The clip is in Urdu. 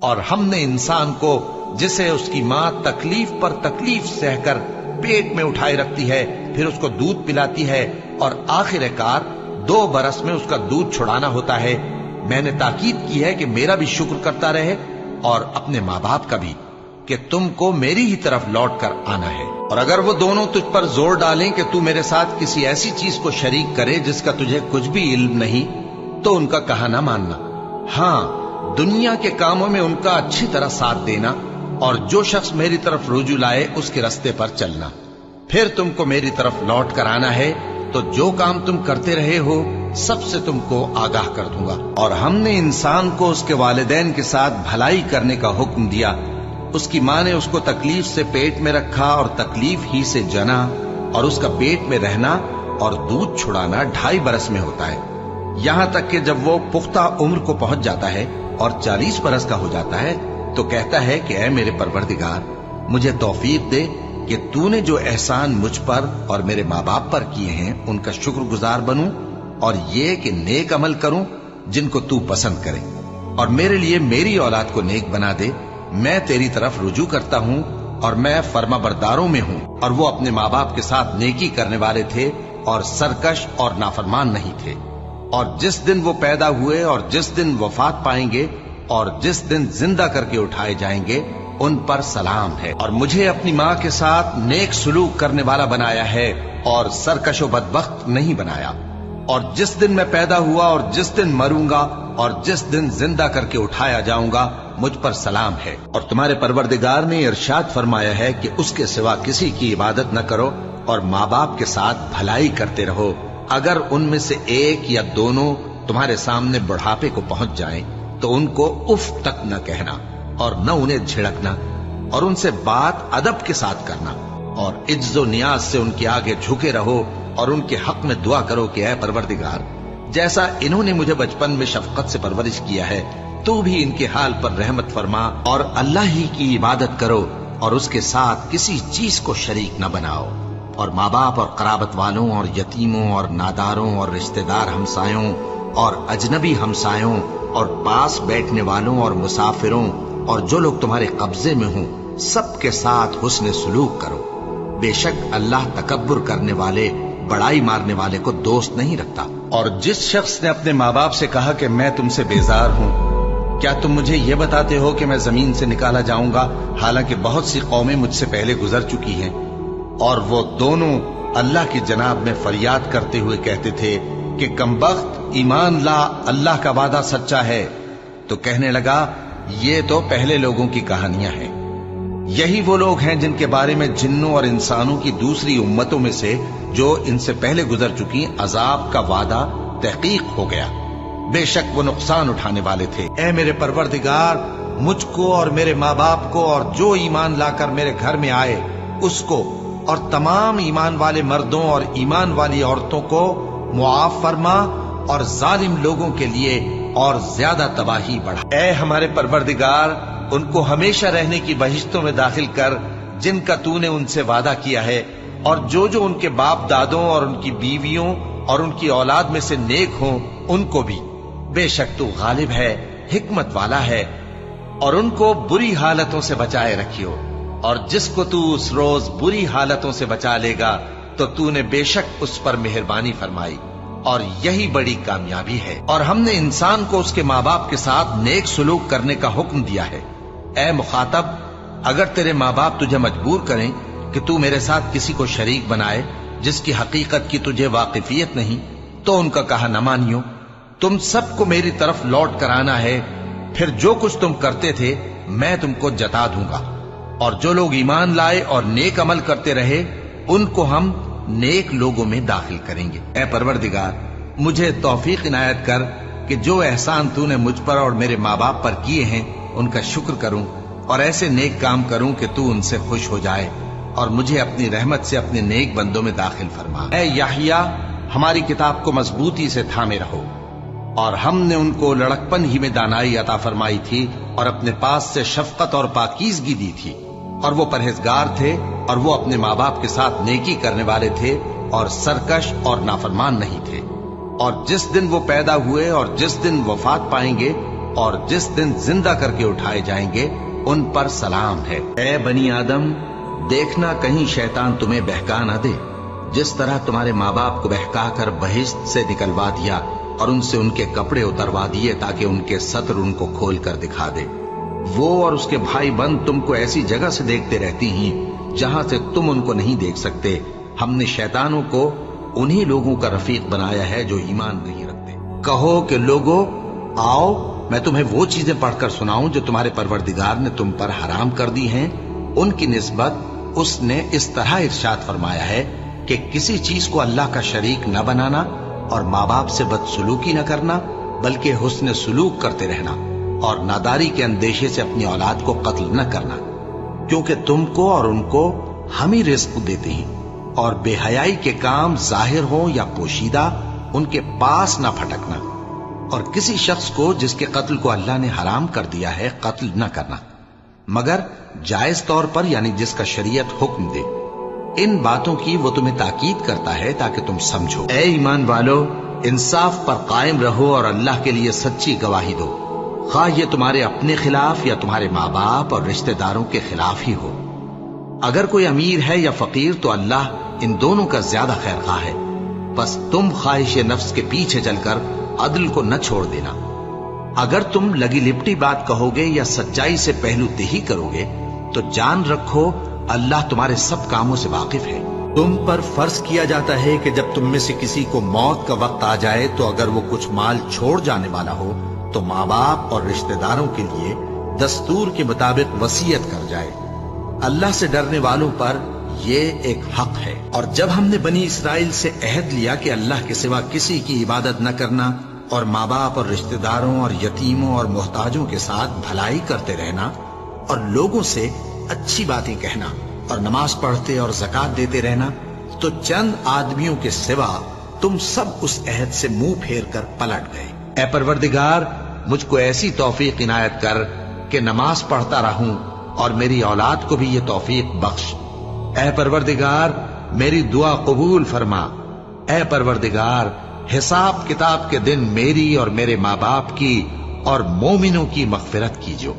اور ہم نے انسان کو جسے اس کی ماں تکلیف پر تکلیف سہ کر پیٹ میں اٹھائے رکھتی ہے، پھر اس کو دودھ پلاتی ہے اور آخر کار 2 برس میں اس کا دودھ چھڑانا ہوتا ہے، میں نے تاکید کی ہے کہ میرا بھی شکر کرتا رہے اور اپنے ماں باپ کا بھی، کہ تم کو میری ہی طرف لوٹ کر آنا ہے۔ اور اگر وہ دونوں تجھ پر زور ڈالیں کہ تو میرے ساتھ کسی ایسی چیز کو شریک کرے جس کا تجھے کچھ بھی علم نہیں، تو ان کا کہا نہ ماننا، ہاں دنیا کے کاموں میں ان کا اچھی طرح ساتھ دینا، اور جو شخص میری طرف رجوع لائے اس کے رستے پر چلنا، پھر تم کو میری طرف لوٹ کر آنا ہے تو جو کام تم کرتے رہے ہو سب سے تم کو آگاہ کر دوں گا۔ اور ہم نے انسان کو اس کے والدین کے ساتھ بھلائی کرنے کا حکم دیا، اس کی ماں نے اس کو تکلیف سے پیٹ میں رکھا اور تکلیف ہی سے جنا، اور اس کا پیٹ میں رہنا اور دودھ چھڑانا 2.5 برس میں ہوتا ہے، یہاں تک کہ جب وہ پختہ عمر کو پہنچ جاتا ہے اور 40 برس کا ہو جاتا ہے تو کہتا ہے کہ اے میرے پروردگار، مجھے توفیق دے کہ تو نے جو احسان مجھ پر اور میرے ماں باپ پر کیے ہیں ان کا شکر گزار بنوں، اور یہ کہ نیک عمل کروں جن کو تو پسند کرے، اور میرے لیے میری اولاد کو نیک بنا دے، میں تیری طرف رجوع کرتا ہوں اور میں فرما برداروں میں ہوں۔ اور وہ اپنے ماں باپ کے ساتھ نیکی کرنے والے تھے اور سرکش اور نافرمان نہیں تھے۔ اور جس دن وہ پیدا ہوئے اور جس دن وفات پائیں گے اور جس دن زندہ کر کے اٹھائے جائیں گے ان پر سلام ہے۔ اور مجھے اپنی ماں کے ساتھ نیک سلوک کرنے والا بنایا ہے اور سرکش و بدبخت نہیں بنایا۔ اور جس دن میں پیدا ہوا اور جس دن مروں گا اور جس دن زندہ کر کے اٹھایا جاؤں گا مجھ پر سلام ہے۔ اور تمہارے پروردگار نے ارشاد فرمایا ہے کہ اس کے سوا کسی کی عبادت نہ کرو اور ماں باپ کے ساتھ بھلائی کرتے رہو، اگر ان میں سے ایک یا دونوں تمہارے سامنے بڑھاپے کو پہنچ جائیں تو ان کو اف تک نہ کہنا اور نہ انہیں جھڑکنا، اور ان سے بات ادب کے ساتھ کرنا، اور عجز و نیاز سے ان کے آگے جھکے رہو اور ان کے حق میں دعا کرو کہ اے پروردگار، جیسا انہوں نے مجھے بچپن میں شفقت سے پرورش کیا ہے تو بھی ان کے حال پر رحمت فرما، اور اللہ ہی کی عبادت کرو اور اس کے ساتھ کسی چیز کو شریک نہ بناؤ۔ اور ماں باپ اور قرابت والوں اور یتیموں اور ناداروں اور رشتہ دار ہمسایوں اور اجنبی ہمسایوں اور پاس بیٹھنے والوں اور مسافروں اور جو لوگ تمہارے قبضے میں ہوں سب کے ساتھ حسن سلوک کرو، بے شک اللہ تکبر کرنے والے بڑائی مارنے والے کو دوست نہیں رکھتا۔ اور جس شخص نے اپنے ماں باپ سے کہا کہ میں تم سے بیزار ہوں، کیا تم مجھے یہ بتاتے ہو کہ میں زمین سے نکالا جاؤں گا، حالانکہ بہت سی قومیں مجھ سے پہلے گزر چکی ہیں؟ اور وہ دونوں اللہ کی جناب میں فریاد کرتے ہوئے کہتے تھے کہ کمبخت ایمان لا، اللہ کا وعدہ سچا ہے۔ تو کہنے لگا یہ تو پہلے لوگوں کی کہانیاں ہیں، یہی وہ لوگ ہیں جن کے بارے میں جنوں اور انسانوں کی دوسری امتوں میں سے جو ان سے پہلے گزر چکی عذاب کا وعدہ تحقیق ہو گیا، بے شک وہ نقصان اٹھانے والے تھے۔ اے میرے پروردگار، مجھ کو اور میرے ماں باپ کو اور جو ایمان لا کر میرے گھر میں آئے اس کو اور تمام ایمان والے مردوں اور ایمان والی عورتوں کو معاف فرما، اور ظالم لوگوں کے لیے اور زیادہ تباہی بڑھا۔ اے ہمارے پروردگار، ان کو ہمیشہ رہنے کی بہشتوں میں داخل کر جن کا تو نے ان سے وعدہ کیا ہے، اور جو جو ان کے باپ دادوں اور ان کی بیویوں اور ان کی اولاد میں سے نیک ہوں ان کو بھی، بے شک تو غالب ہے، حکمت والا ہے۔ اور ان کو بری حالتوں سے بچائے رکھیو، اور جس کو تو اس روز بری حالتوں سے بچا لے گا تو تو نے بے شک اس پر مہربانی فرمائی، اور یہی بڑی کامیابی ہے۔ اور ہم نے انسان کو اس کے ماں باپ کے ساتھ نیک سلوک کرنے کا حکم دیا ہے۔ اے مخاطب، اگر تیرے ماں باپ تجھے مجبور کریں کہ تو میرے ساتھ کسی کو شریک بنائے جس کی حقیقت کی تجھے واقفیت نہیں تو ان کا کہا نہ مانیو۔ تم سب کو میری طرف لوٹ کر آنا ہے، پھر جو کچھ تم کرتے تھے میں تم کو جتا دوں گا۔ اور جو لوگ ایمان لائے اور نیک عمل کرتے رہے ان کو ہم نیک لوگوں میں داخل کریں گے۔ اے پروردگار، مجھے توفیق عنایت کر کہ جو احسان تو نے مجھ پر اور میرے ماں باپ پر کیے ہیں ان کا شکر کروں اور ایسے نیک کام کروں کہ تو ان سے خوش ہو جائے، اور مجھے اپنی رحمت سے اپنے نیک بندوں میں داخل فرما۔ اے یحییٰ، ہماری کتاب کو مضبوطی سے تھامے رہو، اور ہم نے ان کو لڑکپن ہی میں دانائی عطا فرمائی تھی اور اپنے پاس سے شفقت اور پاکیزگی دی تھی، اور وہ پرہیزگار تھے اور وہ اپنے ماں باپ کے ساتھ نیکی کرنے والے تھے اور سرکش اور نافرمان نہیں تھے۔ اور جس دن وہ پیدا ہوئے اور جس دن وفات پائیں گے اور جس دن زندہ کر کے اٹھائے جائیں گے ان پر سلام ہے۔ اے بنی آدم، دیکھنا کہیں شیطان تمہیں بہکا نہ دے، جس طرح تمہارے ماں باپ کو بہکا کر بہشت سے نکلوا دیا اور ان سے ان کے کپڑے اتروا دیے تاکہ ان کے ستر ان کو کھول کر دکھا دے۔ وہ اور اس کے بھائی بند تم کو ایسی جگہ سے دیکھتے رہتی ہیں جہاں سے تم ان کو نہیں دیکھ سکتے۔ ہم نے شیطانوں کو انہی لوگوں کا رفیق بنایا ہے جو ایمان نہیں رکھتے۔ کہو کہ لوگو آؤ، میں تمہیں وہ چیزیں پڑھ کر سناؤں جو تمہارے پروردگار نے تم پر حرام کر دی ہیں۔ ان کی نسبت اس نے اس طرح ارشاد فرمایا ہے کہ کسی چیز کو اللہ کا شریک نہ بنانا اور ماں باپ سے بدسلوکی نہ کرنا، بلکہ حسن سلوک کرتے رہنا اور ناداری کے اندیشے سے اپنی اولاد کو قتل نہ کرنا، کیونکہ تم کو اور ان کو ہم ہی رزق دیتے ہیں، اور بے حیائی کے کام ظاہر ہوں یا پوشیدہ ان کے پاس نہ پھٹکنا، اور کسی شخص کو جس کے قتل کو اللہ نے حرام کر دیا ہے قتل نہ کرنا، مگر جائز طور پر، یعنی جس کا شریعت حکم دے۔ ان باتوں کی وہ تمہیں تاکید کرتا ہے تاکہ تم سمجھو۔ اے ایمان والو، انصاف پر قائم رہو اور اللہ کے لیے سچی گواہی دو، خواہ یہ تمہارے اپنے خلاف یا تمہارے ماں باپ اور رشتہ داروں کے خلاف ہی ہو۔ اگر کوئی امیر ہے یا فقیر تو اللہ ان دونوں کا زیادہ خیر خواہ ہے، بس تم خواہش نفس کے پیچھے چل کر عدل کو نہ چھوڑ دینا۔ اگر تم لگی لپٹی بات کہو گے یا سچائی سے پہلو دہی کرو گے تو جان رکھو اللہ تمہارے سب کاموں سے واقف ہے۔ تم پر فرض کیا جاتا ہے کہ جب تم میں سے کسی کو موت کا وقت آ جائے تو اگر وہ کچھ مال چھوڑ جانے والا ہو تو ماں باپ اور رشتہ داروں کے لیے دستور کے مطابق وصیت کر جائے۔ اللہ سے ڈرنے والوں پر یہ ایک حق ہے۔ اور جب ہم نے بنی اسرائیل سے عہد لیا کہ اللہ کے سوا کسی کی عبادت نہ کرنا اور ماں باپ اور رشتہ داروں اور یتیموں اور محتاجوں کے ساتھ بھلائی کرتے رہنا اور لوگوں سے اچھی باتیں کہنا اور نماز پڑھتے اور زکوٰۃ دیتے رہنا، تو چند آدمیوں کے سوا تم سب اس عہد سے منہ پھیر کر پلٹ گئے۔ اے پروردگار، مجھ کو ایسی توفیق عنایت کر کہ نماز پڑھتا رہوں اور میری اولاد کو بھی یہ توفیق بخش۔ اے پروردگار، میری دعا قبول فرما۔ اے پروردگار، حساب کتاب کے دن میری اور میرے ماں باپ کی اور مومنوں کی مغفرت کیجو۔